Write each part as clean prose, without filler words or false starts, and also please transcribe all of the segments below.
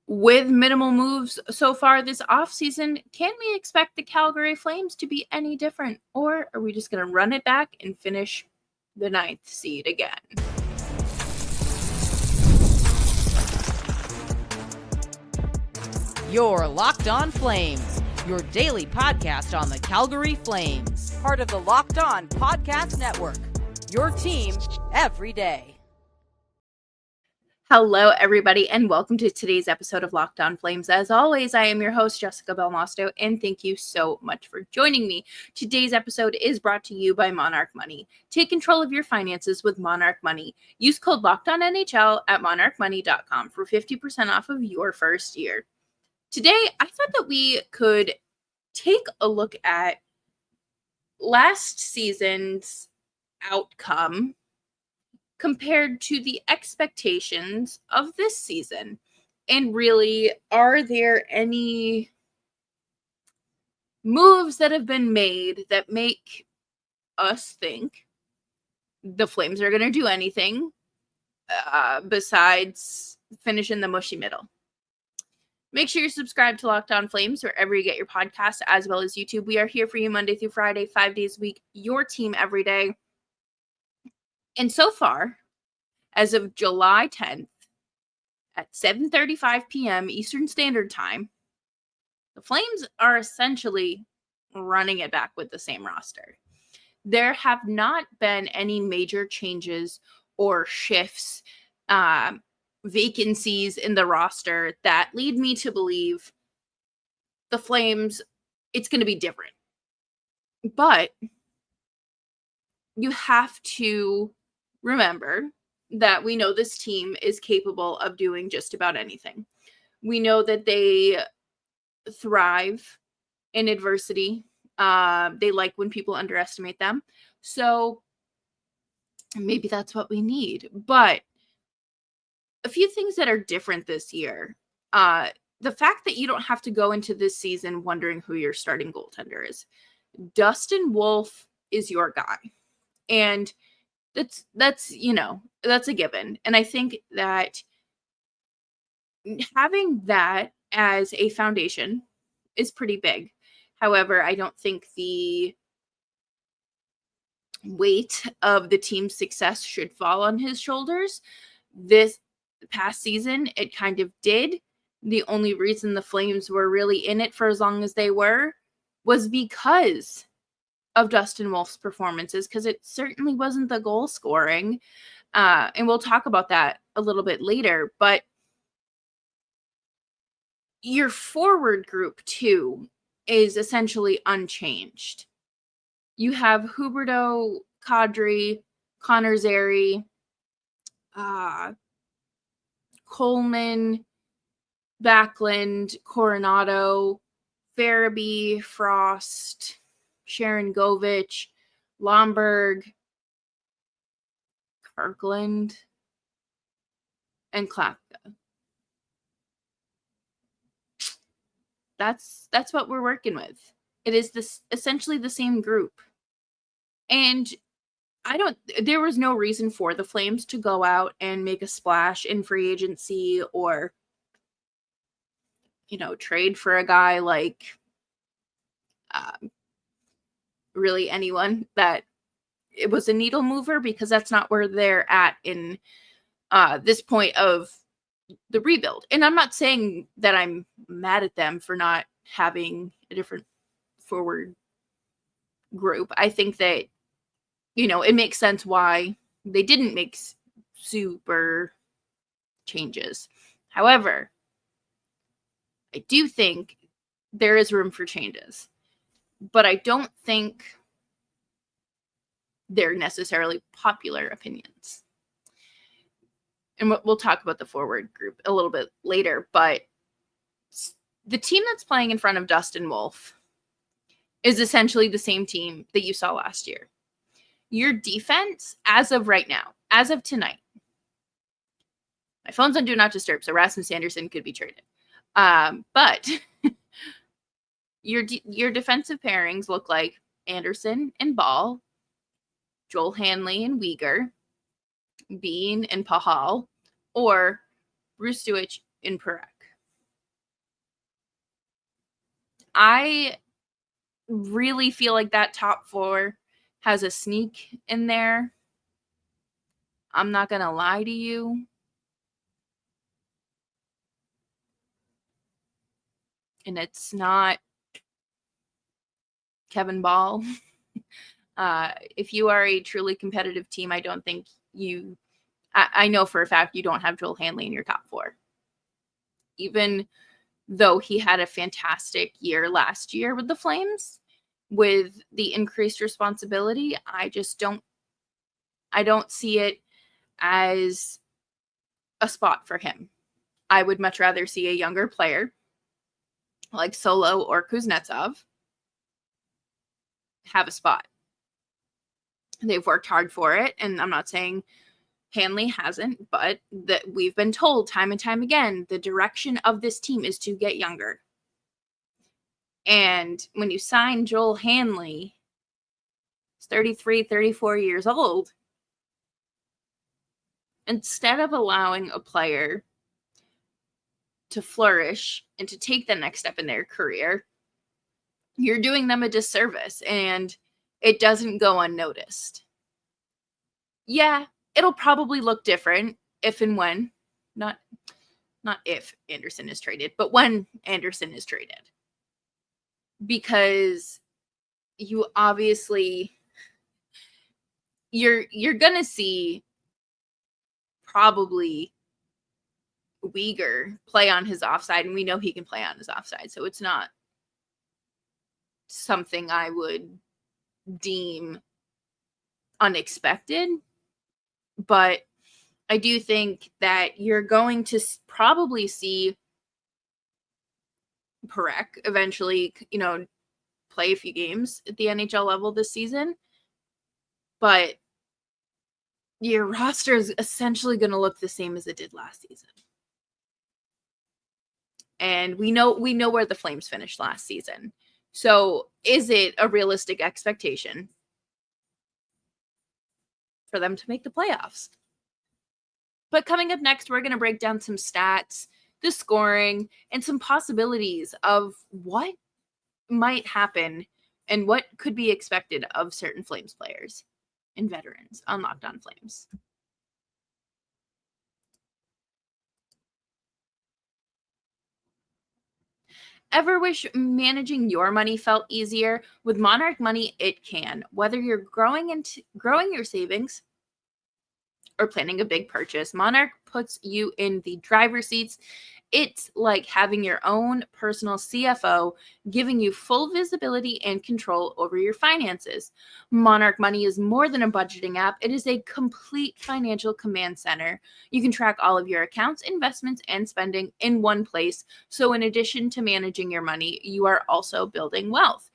With minimal moves so far this offseason, can we expect the Calgary Flames to be any different? Or are we just going to run it back and finish the 9th seed again? You're Locked On Flames, your daily podcast on the Calgary Flames. Part of the Locked On Podcast Network, your team every day. Hello, everybody, and welcome to today's episode of Locked On Flames. As always, I am your host, Jessica Belmosto, and thank you so much for joining me. Today's episode is brought to you by Monarch Money. Take control of your finances with Monarch Money. Use code LOCKEDONNHL at monarchmoney.com for 50% off of your first year. Today, I thought that we could take a look at last season's outcome compared to the expectations of this season. And really, are there any moves that have been made that make us think the Flames are going to do anything besides finish in the mushy middle? Make sure you're subscribed to Locked On Flames wherever you get your podcasts, as well as YouTube. We are here for you Monday through Friday, 5 days a week, your team every day. And so far, as of July 10th at 7:35 p.m. Eastern Standard Time, the Flames are essentially running it back with the same roster. There have not been any major changes or shifts, vacancies in the roster that lead me to believe the Flames, it's going to be different. But you have to remember that we know this team is capable of doing just about anything. We know that they thrive in adversity. They like when people underestimate them. So maybe that's what we need. But a few things that are different this year. The fact that you don't have to go into this season wondering who your starting goaltender is. Dustin Wolf is your guy. And that's a given. And I think that having that as a foundation is pretty big. However, I don't think the weight of the team's success should fall on his shoulders. This past season, it kind of did. The only reason the Flames were really in it for as long as they were was because of Dustin Wolf's performances, because it certainly wasn't the goal scoring. And we'll talk about that a little bit later. But your forward group, too, is essentially unchanged. You have Huberdeau, Kadri, Connor Zary, Coleman, Backlund, Coronado, Farabee, Frost, Sharon Govich, Lomberg, Kirkland, and Klapka. That's what we're working with. It is this essentially the same group. And there was no reason for the Flames to go out and make a splash in free agency or, trade for a guy like really anyone that it was a needle mover, because that's not where they're at in this point of the rebuild. And I'm not saying that I'm mad at them for not having a different forward group. I think that, it makes sense why they didn't make super changes. However, I do think there is room for changes, but I don't think they're necessarily popular opinions. And we'll talk about the forward group a little bit later, but the team that's playing in front of Dustin Wolf is essentially the same team that you saw last year. Your defense, as of right now, as of tonight, my phone's on Do Not Disturb, so Rasmus Anderson could be traded. But your defensive pairings look like Anderson and Ball, Joel Hanley and Weegar, Bean and Pahal, or Bruce Duich and Parekh. I really feel like that top 4 has a sneak in there. I'm not going to lie to you. And it's not Kevin Ball. If you are a truly competitive team, I don't think I know for a fact you don't have Joel Hanley in your top 4. Even though he had a fantastic year last year with the Flames, with the increased responsibility, I don't see it as a spot for him. I would much rather see a younger player like Solo or Kuznetsov have a spot. They've worked hard for it, and I'm not saying Hanley hasn't, but that we've been told time and time again, the direction of this team is to get younger. And when you sign Joel Hanley, he's 33, 34 years old, instead of allowing a player to flourish and to take the next step in their career, you're doing them a disservice, and it doesn't go unnoticed. Yeah, it'll probably look different if and when, not if Anderson is traded, but when Anderson is traded. Because you obviously, you're going to see probably Uyghur play on his offside, and we know he can play on his offside, so it's not something I would deem unexpected. But I do think that you're going to probably see Parekh eventually, play a few games at the NHL level this season. But your roster is essentially going to look the same as it did last season. And we know where the Flames finished last season. So is it a realistic expectation for them to make the playoffs? But coming up next, we're going to break down some stats, the scoring, and some possibilities of what might happen and what could be expected of certain Flames players and veterans on Locked On Flames. Ever wish managing your money felt easier? With Monarch Money, it can. Whether you're growing your savings or planning a big purchase, Monarch puts you in the driver's seats. It's like having your own personal CFO, giving you full visibility and control over your finances. Monarch Money is more than a budgeting app. It is a complete financial command center. You can track all of your accounts, investments, and spending in one place. So in addition to managing your money, you are also building wealth.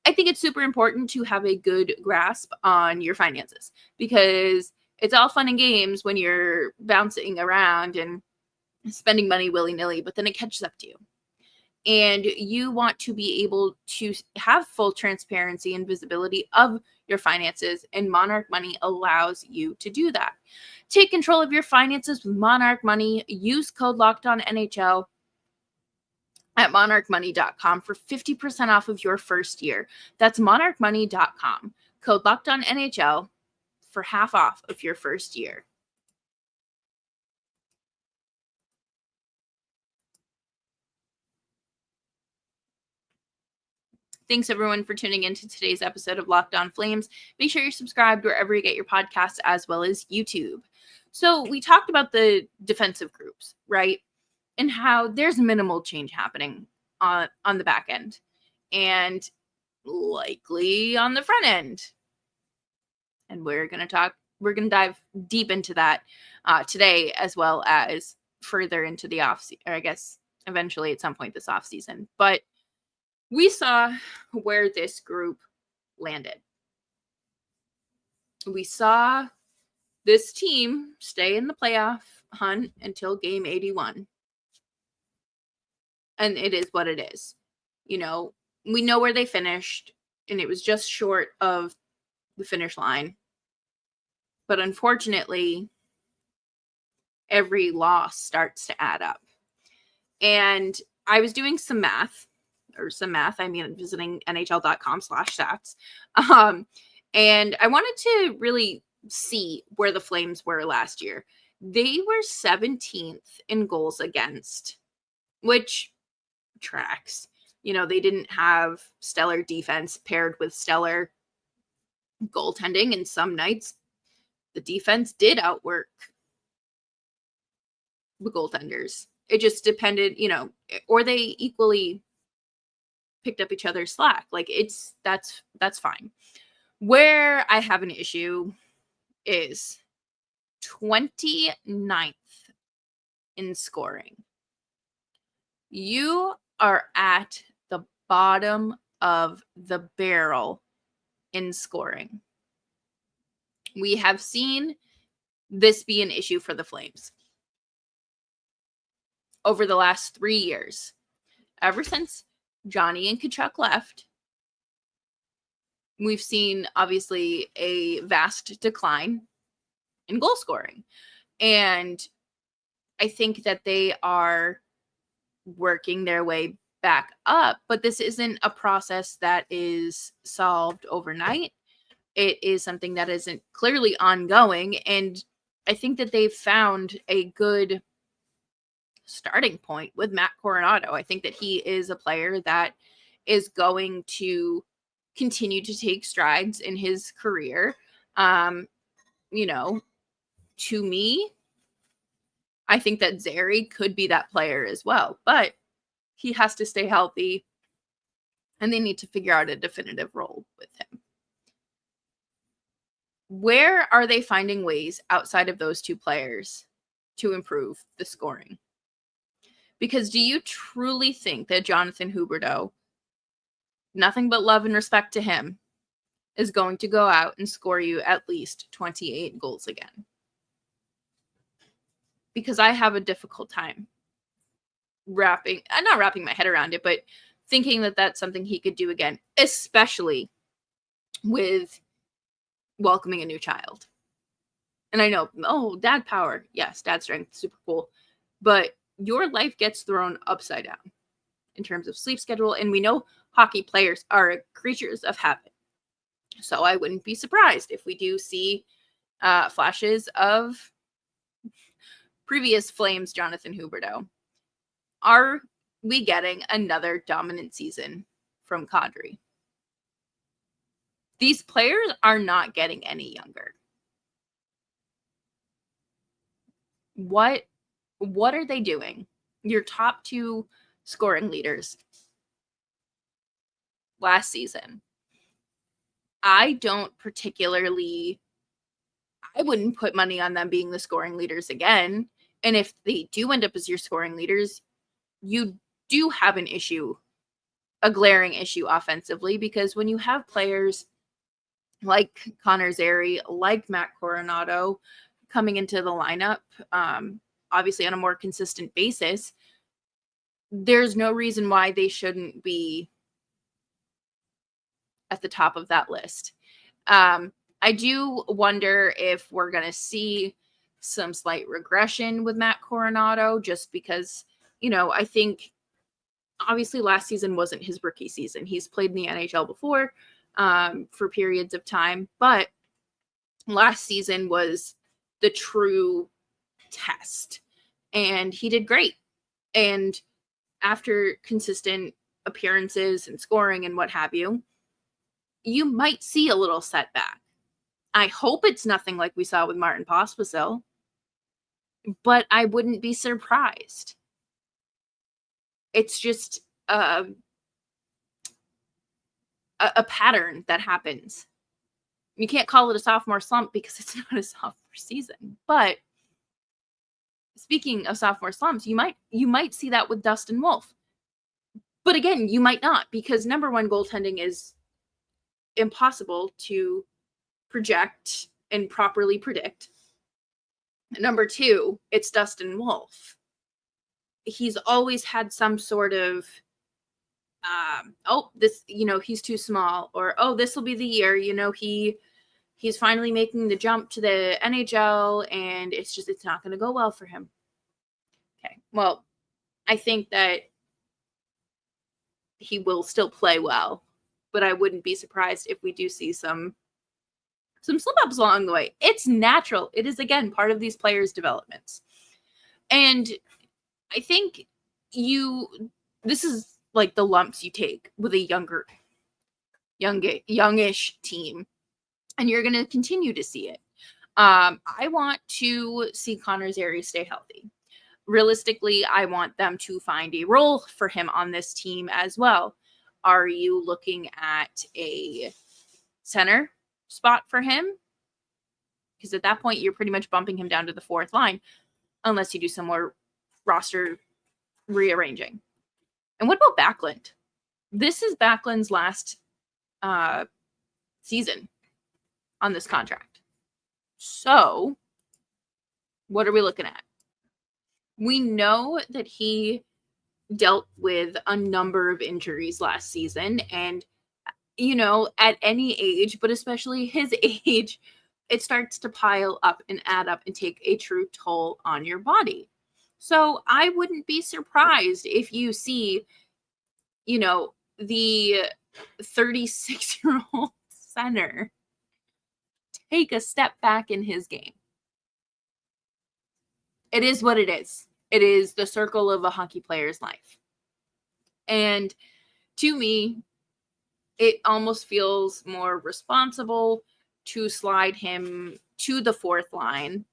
I think it's super important to have a good grasp on your finances, because it's all fun and games when you're bouncing around and spending money willy-nilly, but then it catches up to you. And you want to be able to have full transparency and visibility of your finances, and Monarch Money allows you to do that. Take control of your finances with Monarch Money. Use code LOCKEDONNHL at monarchmoney.com for 50% off of your first year. That's monarchmoney.com. Code LOCKEDONNHL for half off of your first year. Thanks, everyone, for tuning into today's episode of Locked On Flames. Make sure you're subscribed wherever you get your podcasts, as well as YouTube. So we talked about the defensive groups, right? And how there's minimal change happening on the back end and likely on the front end. And we're going to dive deep into that today, as well as further into the offseason, or I guess eventually at some point this offseason. But we saw where this group landed. We saw this team stay in the playoff hunt until game 81. And it is what it is. We know where they finished, and it was just short of the finish line. But unfortunately, every loss starts to add up. And I was doing some math or some math. I mean, visiting nhl.com/stats. And I wanted to really see where the Flames were last year. They were 17th in goals against, which tracks. They didn't have stellar defense paired with stellar goaltending, and some nights the defense did outwork the goaltenders. It just depended, or they equally picked up each other's slack. Like that's fine. Where I have an issue is 29th in scoring. You are at the bottom of the barrel in scoring. We have seen this be an issue for the Flames over the last 3 years. Ever since Johnny and Tkachuk left, we've seen obviously a vast decline in goal scoring. And I think that they are working their way back up, but this isn't a process that is solved overnight. It is something that isn't clearly ongoing. And I think that they've found a good starting point with Matt Coronato. I think that he is a player that is going to continue to take strides in his career. To me, I think that Zary could be that player as well, but he has to stay healthy and they need to figure out a definitive role with him. Where are they finding ways outside of those two players to improve the scoring? Because do you truly think that Jonathan Huberdeau, nothing but love and respect to him, is going to go out and score you at least 28 goals again? Because I have a difficult time not wrapping my head around it, but thinking that that's something he could do again, especially with welcoming a new child. And I know, dad power. Yes, dad strength, super cool. But your life gets thrown upside down in terms of sleep schedule. And we know hockey players are creatures of habit. So I wouldn't be surprised if we do see flashes of previous Flames Jonathan Huberdeau. Are we getting another dominant season from Kadri? These players are not getting any younger. What are they doing? Your top two scoring leaders last season. I wouldn't put money on them being the scoring leaders again. And if they do end up as your scoring leaders, you do have an issue, a glaring issue offensively, because when you have players like Connor Zary, like Matt Coronato coming into the lineup, obviously on a more consistent basis, there's no reason why they shouldn't be at the top of that list. I do wonder if we're going to see some slight regression with Matt Coronato, just because, I think obviously last season wasn't his rookie season. He's played in the NHL before for periods of time, but last season was the true test and he did great. And after consistent appearances and scoring and what have you, you might see a little setback. I hope it's nothing like we saw with Martin Pospisil, but I wouldn't be surprised. It's just a pattern that happens. You can't call it a sophomore slump because it's not a sophomore season. But speaking of sophomore slumps, you might see that with Dustin Wolf. But again, you might not, because number one, goaltending is impossible to project and properly predict. Number two, it's Dustin Wolf. He's always had some sort of, he's too small, or, this will be the year, he's finally making the jump to the NHL and it's not going to go well for him. Okay. Well, I think that he will still play well, but I wouldn't be surprised if we do see some slip-ups along the way. It's natural. It is, again, part of these players' developments. And I think this is like the lumps you take with a youngish team, and you're going to continue to see it. I want to see Connor Zary stay healthy. Realistically, I want them to find a role for him on this team as well. Are you looking at a center spot for him? Because at that point, you're pretty much bumping him down to the fourth line, unless you do some more roster rearranging. And what about Backlund? This is Backlund's last season on this contract. So, what are we looking at? We know that he dealt with a number of injuries last season, and at any age, but especially his age, it starts to pile up and add up and take a true toll on your body. So I wouldn't be surprised if you see, the 36-year-old center take a step back in his game. It is what it is. It is the circle of a hockey player's life. And to me, it almost feels more responsible to slide him to the fourth line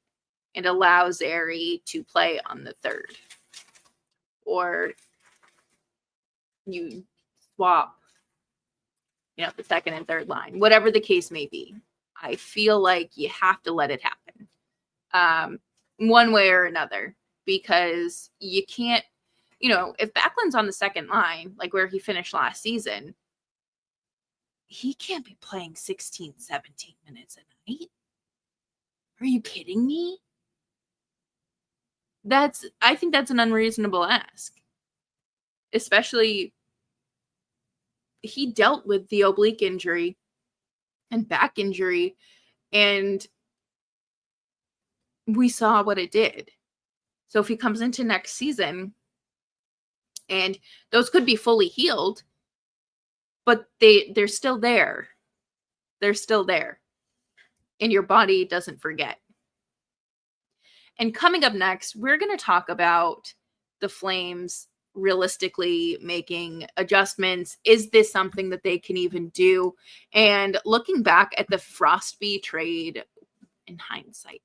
and allow Zary to play on the third. Or you swap, the second and third line, whatever the case may be. I feel like you have to let it happen one way or another, because you can't, if Backlund's on the second line, like where he finished last season, he can't be playing 16, 17 minutes a night. Are you kidding me? I think that's an unreasonable ask. Especially, he dealt with the oblique injury and back injury, and we saw what it did. So if he comes into next season and those could be fully healed, but they're still there. They're still there. And your body doesn't forget. And coming up next, we're going to talk about the Flames realistically making adjustments. Is this something that they can even do? And looking back at the Farabee trade in hindsight.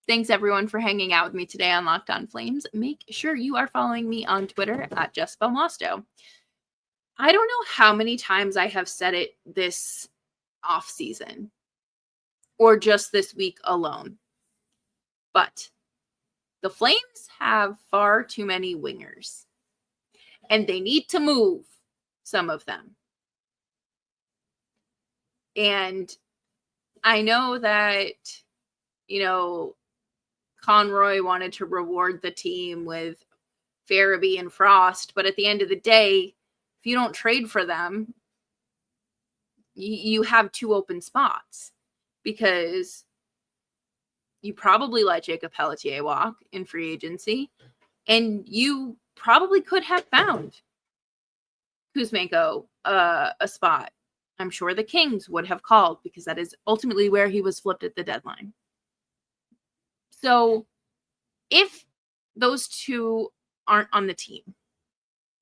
Thanks, everyone, for hanging out with me today on Locked On Flames. Make sure you are following me on Twitter at Jess Belmosto. I don't know how many times I have said it this off season or just this week alone, but the Flames have far too many wingers, and they need to move some of them. And I know that, Conroy wanted to reward the team with Farabee and Frost, but at the end of the day, if you don't trade for them, you have two open spots, because you probably let Jacob Pelletier walk in free agency, and you probably could have found Kuzmenko a spot. I'm sure the Kings would have called, because that is ultimately where he was flipped at the deadline. So if those two aren't on the team,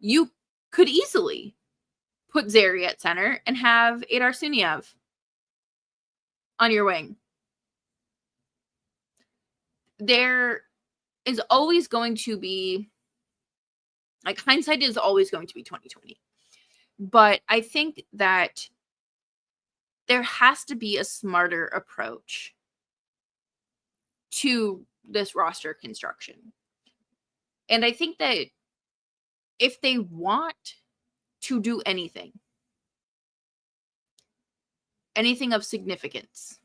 you could easily put Zary at center and have Aydar Suniev on your wing. There is always going to be, hindsight is always going to be 2020. But I think that there has to be a smarter approach to this roster construction. And I think that if they want to do anything of significance,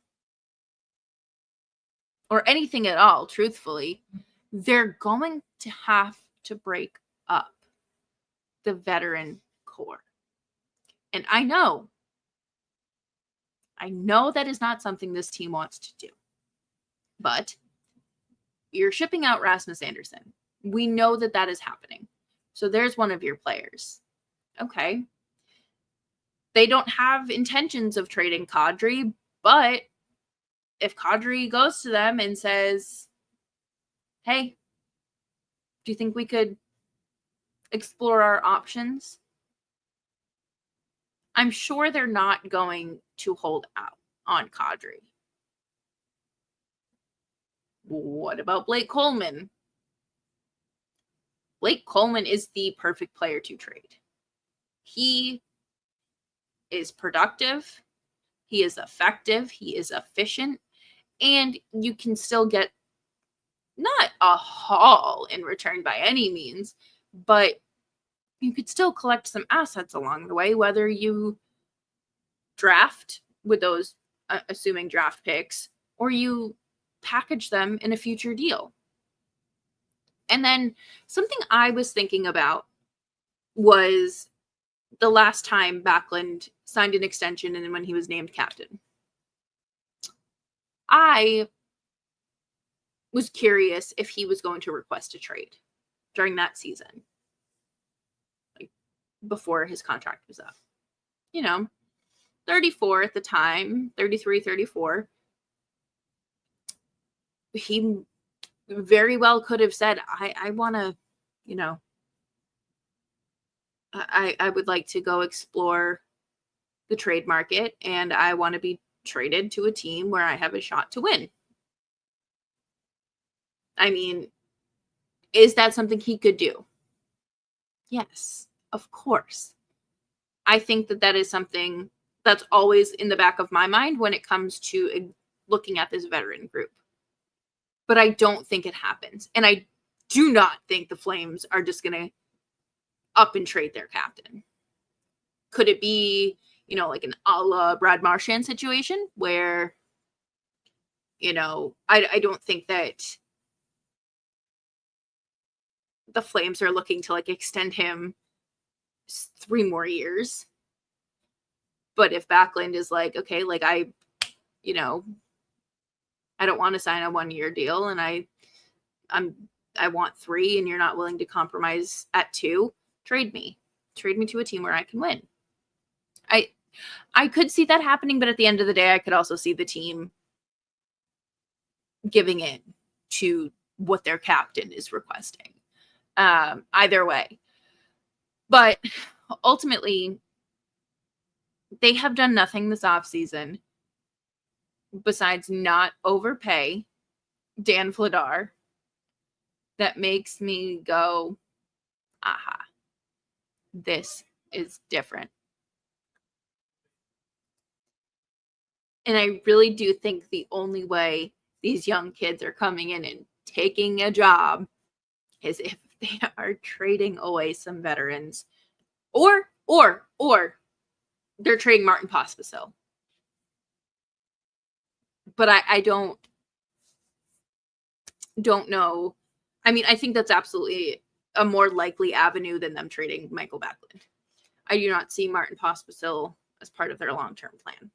or anything at all, truthfully, they're going to have to break up the veteran core. And I know that is not something this team wants to do. But you're shipping out Rasmus Andersson. We know that that is happening. So there's one of your players. Okay. They don't have intentions of trading Kadri, but if Kadri goes to them and says, hey, do you think we could explore our options? I'm sure they're not going to hold out on Kadri. What about Blake Coleman? Blake Coleman is the perfect player to trade. He is productive. He is effective. He is efficient. And you can still get not a haul in return by any means, but you could still collect some assets along the way, whether you draft with those assuming draft picks or you package them in a future deal. And then something I was thinking about was the last time Backlund signed an extension and then when he was named captain. I was curious if he was going to request a trade during that season, like before his contract was up. 34 at the time, 33, 34. He very well could have said, I want to, I would like to go explore the trade market and I want to be traded to a team where I have a shot to win. I mean, is that something he could do? Yes, of course. I think that that is something that's always in the back of my mind when it comes to looking at this veteran group. But I don't think it happens. And I do not think the Flames are just going to up and trade their captain. Could it be, like an a la Brad Marchand situation where, I don't think that the Flames are looking to extend him 3 more years. But if Backlund is okay, I don't want to sign a 1-year deal and I want 3 and you're not willing to compromise at 2, trade me to a team where I can win. I could see that happening, but at the end of the day, I could also see the team giving in to what their captain is requesting. Either way. But ultimately, they have done nothing this offseason besides not overpay Dan Vladar that makes me go, aha, this is different. And I really do think the only way these young kids are coming in and taking a job is if they are trading away some veterans or they're trading Martin Pospisil. But I don't know. I mean, I think that's absolutely a more likely avenue than them trading Mikael Backlund. I do not see Martin Pospisil as part of their long-term plan.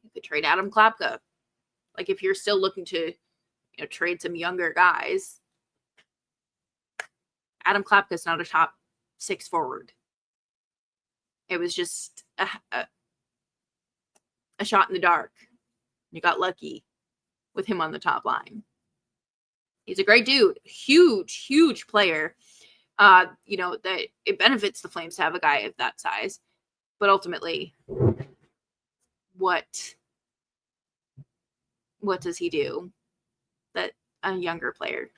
You could trade Adam Klapka. If you're still looking to, trade some younger guys, Adam Klapka is not a top 6 forward. It was just a shot in the dark. You got lucky with him on the top line. He's a great dude. Huge player. That it benefits the Flames to have a guy of that size. But ultimately, what does he do that a younger player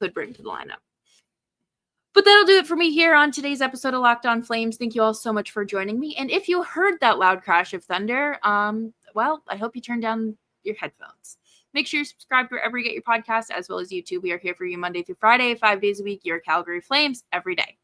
could bring to the lineup? But that'll do it for me here on today's episode of Locked On Flames. Thank you all so much for joining me. And if you heard that loud crash of thunder, well, I hope you turned down your headphones. Make sure you're subscribed wherever you get your podcasts, as well as YouTube. We are here for you Monday through Friday, 5 days a week. Your Calgary Flames every day.